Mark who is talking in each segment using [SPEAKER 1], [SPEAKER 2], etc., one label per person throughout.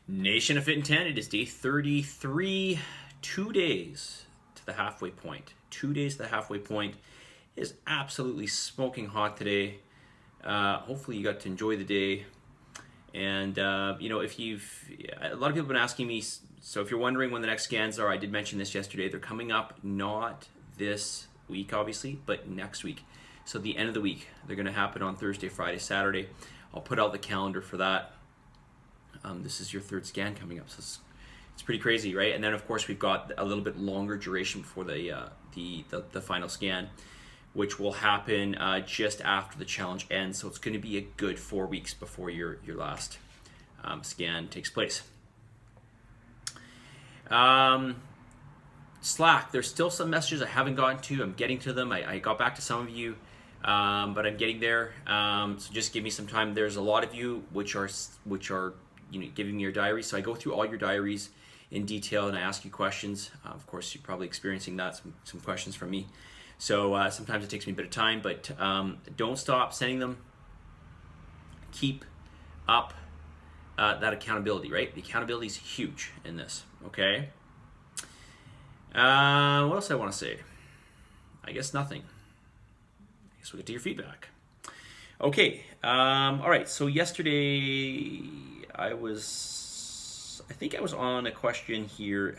[SPEAKER 1] Nation of Fit and 10, it is day 33, 2 days to the halfway point. 2 days to the halfway point. It is absolutely smoking hot today. Hopefully you got to enjoy the day. And, a lot of people have been asking me, so if you're wondering when the next scans are, I did mention this yesterday, they're coming up not this week, obviously, but next week. So the end of the week, they're going to happen on Thursday, Friday, Saturday. I'll put out the calendar for that. This is your third scan coming up, so it's pretty crazy, right? And then of course we've got a little bit longer duration before the final scan, which will happen just after the challenge ends. So it's going to be a good 4 weeks before your last scan takes place. Slack, there's still some messages I haven't gotten to. I'm getting to them. I got back to some of you, but I'm getting there. So just give me some time. There's a lot of you which are giving me your diaries. So I go through all your diaries in detail and I ask you questions. Of course, you're probably experiencing that, some questions from me. So sometimes it takes me a bit of time, but don't stop sending them. Keep up that accountability, right? The accountability is huge in this, okay? What else I want to say? I guess nothing. I guess we'll get to your feedback. Okay, all right, so yesterday I think I was on a question here.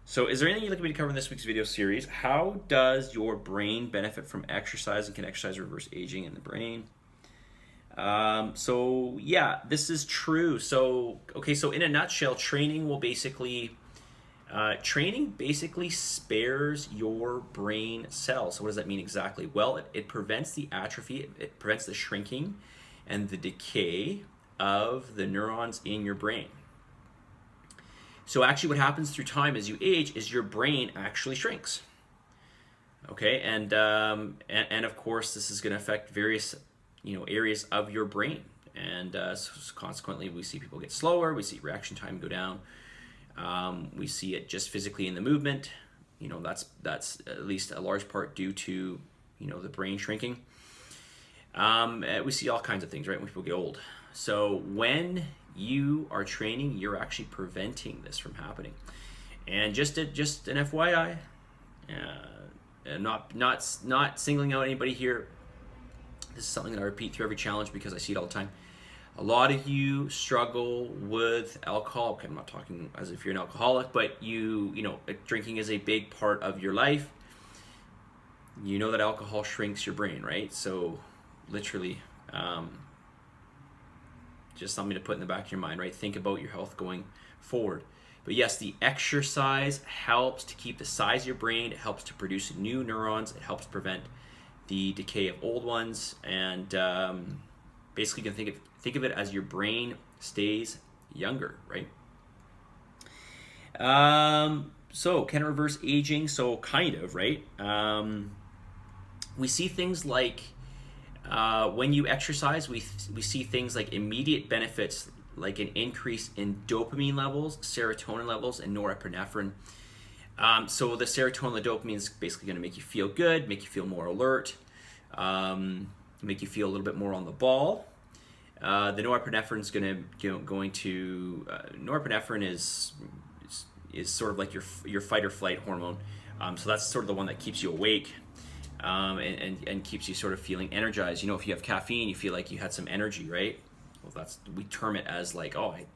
[SPEAKER 1] So is there anything you'd like me to cover in this week's video series? How does your brain benefit from exercise, and can exercise reverse aging in the brain? So yeah, this is true. So in a nutshell, training basically spares your brain cells. So what does that mean exactly? Well, it prevents the atrophy, it prevents the shrinking and the decay of the neurons in your brain. So actually what happens through time as you age is your brain actually shrinks. Okay, and of course this is going to affect various areas of your brain, and so consequently we see people get slower, we see reaction time go down, we see it just physically in the movement. That's at least a large part due to the brain shrinking. We see all kinds of things, right, when people get old. So when you are training, you're actually preventing this from happening. And just an FYI, not singling out anybody here. This is something that I repeat through every challenge because I see it all the time. A lot of you struggle with alcohol. Okay, I'm not talking as if you're an alcoholic, but drinking is a big part of your life. You know that alcohol shrinks your brain, right? So literally, just something to put in the back of your mind, right? Think about your health going forward. But yes, the exercise helps to keep the size of your brain. It helps to produce new neurons. It helps prevent the decay of old ones. And basically, you can think of it as your brain stays younger, right? So can it reverse aging? So kind of, right? We see things like when you exercise, we see things like immediate benefits, like an increase in dopamine levels, serotonin levels, and norepinephrine. So the serotonin and the dopamine is basically going to make you feel good, make you feel more alert, make you feel a little bit more on the ball. The norepinephrine is norepinephrine is sort of like your fight or flight hormone. So that's sort of the one that keeps you awake. And keeps you sort of feeling energized. If you have caffeine, you feel like you had some energy, right? Well, we term it as like, I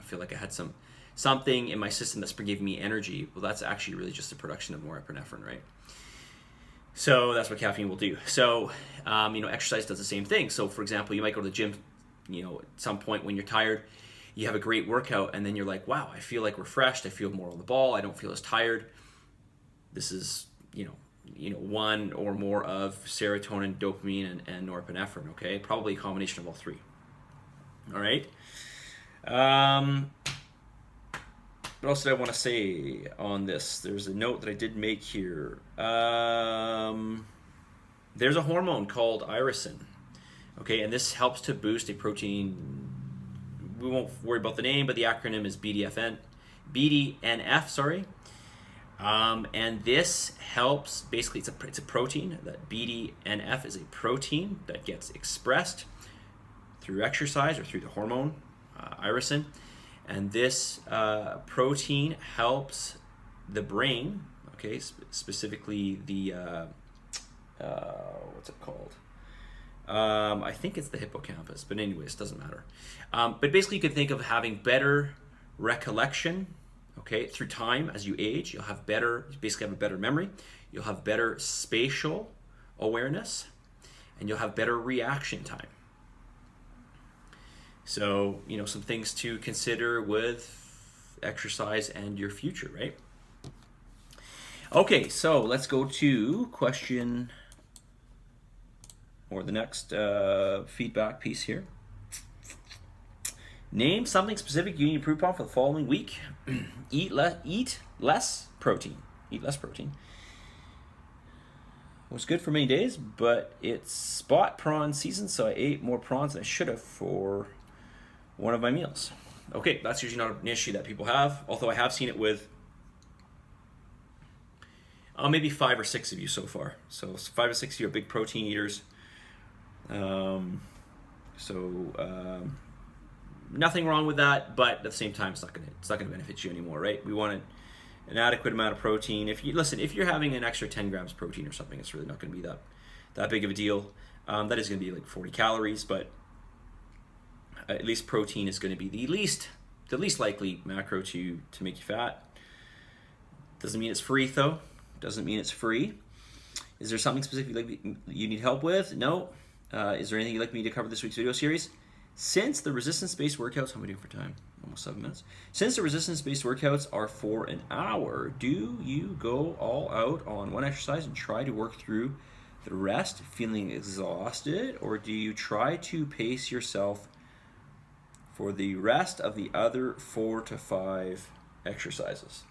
[SPEAKER 1] feel like I had something in my system that's giving me energy. Well, that's actually really just the production of norepinephrine, right? So that's what caffeine will do. So, exercise does the same thing. So, for example, you might go to the gym, at some point when you're tired, you have a great workout, and then you're like, wow, I feel like refreshed. I feel more on the ball. I don't feel as tired. This is, one or more of serotonin, dopamine, and norepinephrine, okay? Probably a combination of all three. All right? What else did I want to say on this? There's a note that I did make here. There's a hormone called irisin, okay? And this helps to boost a protein. We won't worry about the name, but the acronym is BDNF, sorry. And this helps, basically it's a protein, that BDNF is a protein that gets expressed through exercise or through the hormone irisin, and this protein helps the brain, okay, specifically the what's it called? I think it's the hippocampus, but anyways, it doesn't matter. But basically, you can think of having better recollection, okay, through time. As you age, you basically have a better memory. You'll have better spatial awareness, and you'll have better reaction time. So, some things to consider with exercise and your future, right? Okay, so let's go to question, or the next feedback piece here. Name something specific you need to improve upon for the following week. Eat less protein. Eat less protein. It was good for many days, but it's spot prawn season, so I ate more prawns than I should have for one of my meals. Okay, that's usually not an issue that people have, although I have seen it with maybe 5 or 6 of you so far. So 5 or 6 of you are big protein eaters. Nothing wrong with that, but at the same time, it's not gonna benefit you anymore, right? We want an adequate amount of protein. If you're having an extra 10 grams protein or something, it's really not going to be that big of a deal. That is going to be like 40 calories, but at least protein is going to be the least likely macro to make you fat. Doesn't mean it's free though. Doesn't mean it's free. Is there something specific you need help with? No. Is there anything you'd like me to cover this week's video series? Since the resistance-based workouts, how am I doing for time? Almost 7 minutes. Since the resistance-based workouts are for an hour, do you go all out on one exercise and try to work through the rest feeling exhausted, or do you try to pace yourself for the rest of the other 4 to 5 exercises?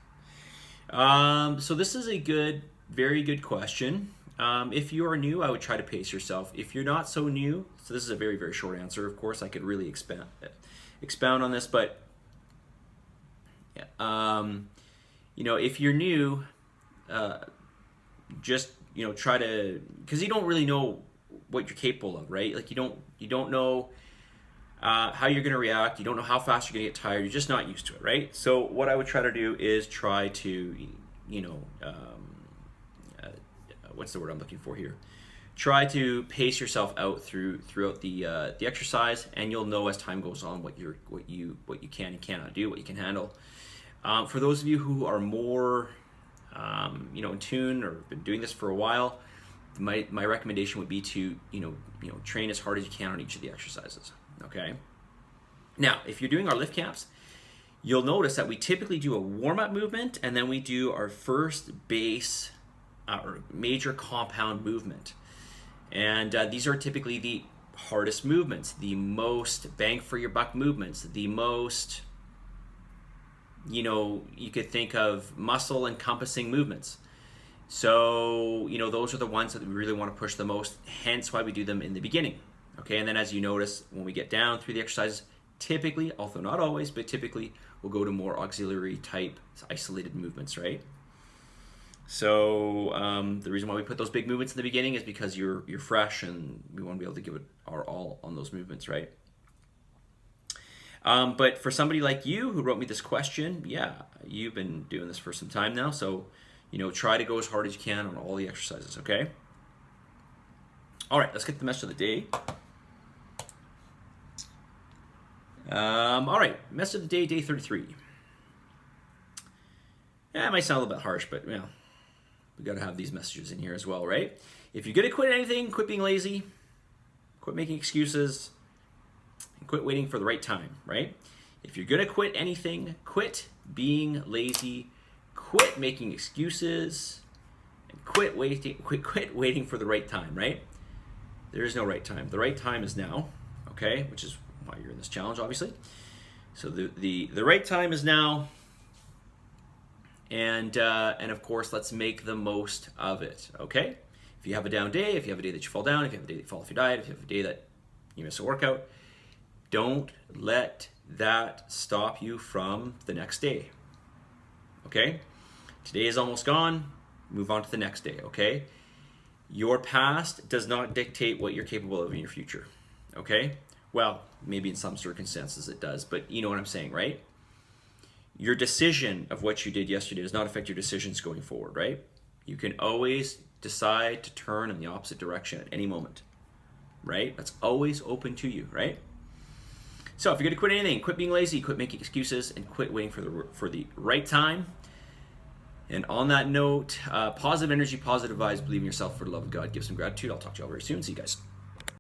[SPEAKER 1] So this is a very good question. If you are new, I would try to pace yourself. If you're not so new, so this is a very, very short answer. Of course, I could really expound on this, but if you're new, just try to, because you don't really know what you're capable of, right? Like you don't know how you're going to react. You don't know how fast you're going to get tired. You're just not used to it, right? So what I would try to do is try to, what's the word I'm looking for here? Try to pace yourself out throughout the exercise, and you'll know as time goes on what you can and cannot do, what you can handle. For those of you who are more in tune or been doing this for a while, my recommendation would be to train as hard as you can on each of the exercises. Okay. Now, if you're doing our lift camps, you'll notice that we typically do a warm-up movement, and then we do our first base or major compound movement. And these are typically the hardest movements, the most bang for your buck movements, the most, you could think of muscle encompassing movements. So, those are the ones that we really want to push the most, hence why we do them in the beginning. Okay, and then as you notice, when we get down through the exercises, typically, although not always, but typically, we'll go to more auxiliary type isolated movements, right? So the reason why we put those big movements in the beginning is because you're fresh, and we want to be able to give it our all on those movements, right? But for somebody like you who wrote me this question, yeah, you've been doing this for some time now, so try to go as hard as you can on all the exercises, okay? All right, let's get to the message of the day. All right, message of the day, day 33. Yeah, it might sound a little bit harsh, but we got to have these messages in here as well, right? If you're going to quit anything, quit being lazy, quit making excuses, and quit waiting for the right time, right? If you're going to quit anything, quit being lazy, quit making excuses, and quit waiting for the right time, right? There is no right time. The right time is now, okay? Which is why you're in this challenge, obviously. So the right time is now. And of course, let's make the most of it, okay? If you have a down day, if you have a day that you fall down, if you have a day that you fall off your diet, if you have a day that you miss a workout, don't let that stop you from the next day, okay? Today is almost gone. Move on to the next day, okay? Your past does not dictate what you're capable of in your future, okay? Well, maybe in some circumstances it does, but you know what I'm saying, right? Your decision of what you did yesterday does not affect your decisions going forward, right? You can always decide to turn in the opposite direction at any moment, right? That's always open to you, right? So if you're going to quit anything, quit being lazy, quit making excuses, and quit waiting for the right time. And on that note, positive energy, positive vibes, believe in yourself, for the love of God, give some gratitude. I'll talk to you all very soon. See you guys.